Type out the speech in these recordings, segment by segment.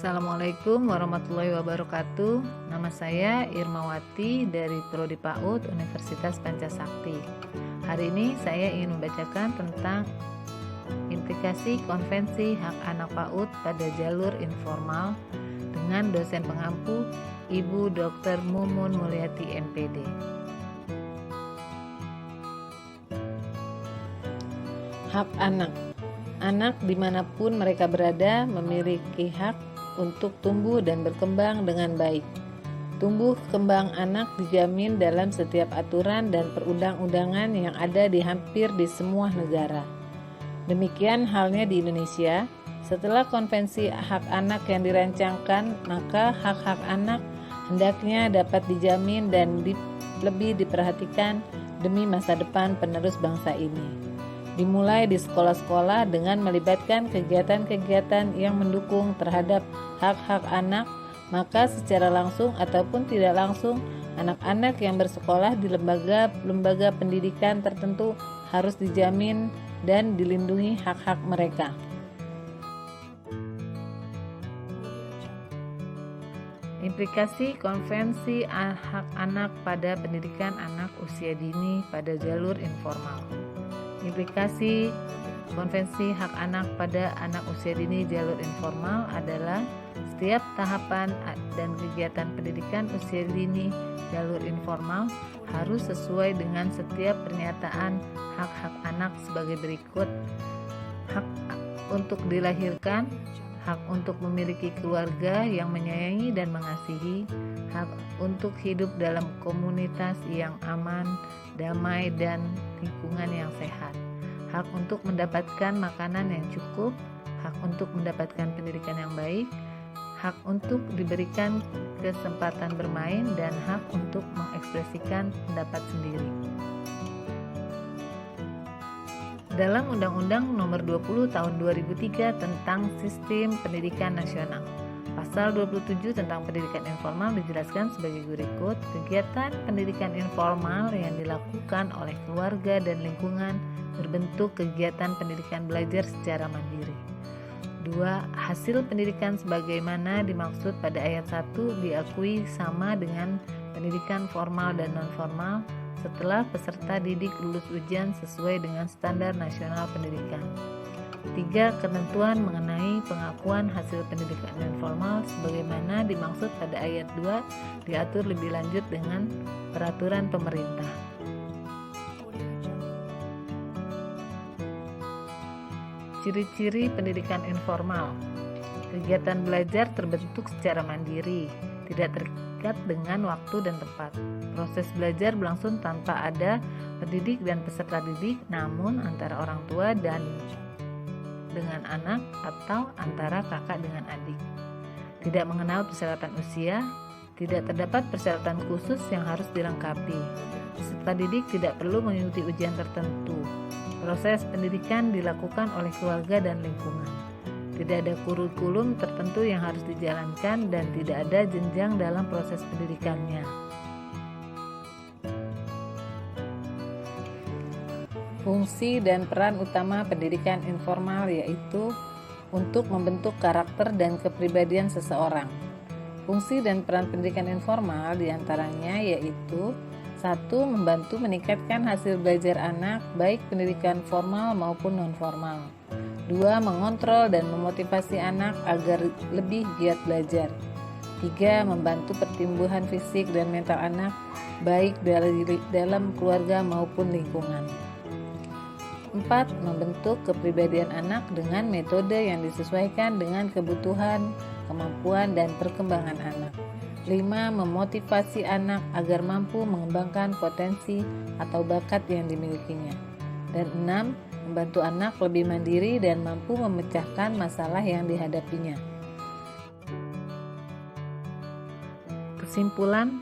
Assalamualaikum warahmatullahi wabarakatuh. Nama saya Irmawati dari Prodi PAUD Universitas Pancasakti. Hari ini saya ingin membacakan tentang implikasi Konvensi Hak Anak PAUD pada jalur informal dengan dosen pengampu Ibu Dr. Mumun Mulyati MPD. Hak anak. Anak dimanapun mereka berada memiliki hak untuk tumbuh dan berkembang dengan baik. Tumbuh kembang anak dijamin dalam setiap aturan dan perundang-undangan yang ada di hampir di semua negara. Demikian halnya di Indonesia. Setelah konvensi hak anak yang dirancangkan, maka hak-hak anak hendaknya dapat dijamin dan lebih diperhatikan demi masa depan penerus bangsa ini. Dimulai di sekolah-sekolah dengan melibatkan kegiatan-kegiatan yang mendukung terhadap hak-hak anak, maka secara langsung ataupun tidak langsung anak-anak yang bersekolah di lembaga pendidikan tertentu harus dijamin dan dilindungi hak-hak mereka. Implikasi Konvensi Hak Anak pada pendidikan anak usia dini pada jalur informal. Implikasi Konvensi Hak Anak pada anak usia dini jalur informal adalah setiap tahapan dan kegiatan pendidikan usia dini jalur informal harus sesuai dengan setiap pernyataan hak-hak anak sebagai berikut: hak untuk dilahirkan, hak untuk memiliki keluarga yang menyayangi dan mengasihi, hak untuk hidup dalam komunitas yang aman, damai, dan lingkungan yang sehat, hak untuk mendapatkan makanan yang cukup, hak untuk mendapatkan pendidikan yang baik, hak untuk diberikan kesempatan bermain, dan hak untuk mengekspresikan pendapat sendiri. Dalam Undang-Undang Nomor 20 Tahun 2003 tentang Sistem Pendidikan Nasional, Pasal 27 tentang pendidikan informal dijelaskan sebagai berikut: kegiatan pendidikan informal yang dilakukan oleh keluarga dan lingkungan berbentuk kegiatan pendidikan belajar secara mandiri. 2. Hasil pendidikan sebagaimana dimaksud pada ayat 1 diakui sama dengan pendidikan formal dan non-formal setelah peserta didik lulus ujian sesuai dengan standar nasional pendidikan. 3. Ketentuan mengenai pengakuan hasil pendidikan informal sebagaimana dimaksud pada ayat 2 diatur lebih lanjut dengan peraturan pemerintah. Ciri-ciri pendidikan informal. Kegiatan belajar terbentuk secara mandiri, tidak terikat dengan waktu dan tempat. Proses belajar berlangsung tanpa ada pendidik dan peserta didik, namun antara orang tua dan dengan anak atau antara kakak dengan adik. Tidak mengenal persyaratan usia, tidak terdapat persyaratan khusus yang harus dilengkapi. Peserta didik tidak perlu mengikuti ujian tertentu. Proses pendidikan dilakukan oleh keluarga dan lingkungan. Tidak ada kurikulum tertentu yang harus dijalankan dan tidak ada jenjang dalam proses pendidikannya. Fungsi dan peran utama pendidikan informal yaitu untuk membentuk karakter dan kepribadian seseorang. Fungsi dan peran pendidikan informal diantaranya yaitu: 1. Membantu meningkatkan hasil belajar anak, baik pendidikan formal maupun non-formal. 2. Mengontrol dan memotivasi anak agar lebih giat belajar. 3. Membantu pertumbuhan fisik dan mental anak, baik dalam keluarga maupun lingkungan. 4. Membentuk kepribadian anak dengan metode yang disesuaikan dengan kebutuhan, kemampuan, dan perkembangan anak. 5. Memotivasi anak agar mampu mengembangkan potensi atau bakat yang dimilikinya. Dan 6. Membantu anak lebih mandiri dan mampu memecahkan masalah yang dihadapinya. Kesimpulan,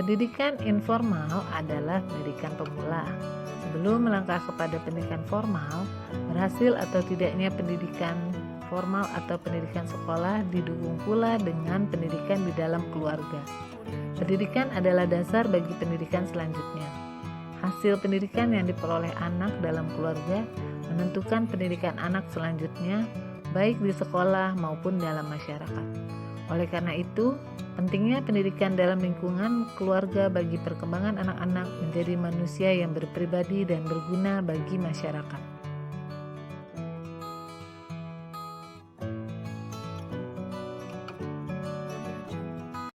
pendidikan informal adalah pendidikan pemula. Sebelum melangkah kepada pendidikan formal, berhasil atau tidaknya pendidikan formal atau pendidikan sekolah didukung pula dengan pendidikan di dalam keluarga. Pendidikan adalah dasar bagi pendidikan selanjutnya. Hasil pendidikan yang diperoleh anak dalam keluarga menentukan pendidikan anak selanjutnya, baik di sekolah maupun dalam masyarakat. Oleh karena itu, pentingnya pendidikan dalam lingkungan keluarga bagi perkembangan anak-anak menjadi manusia yang berpribadi dan berguna bagi masyarakat.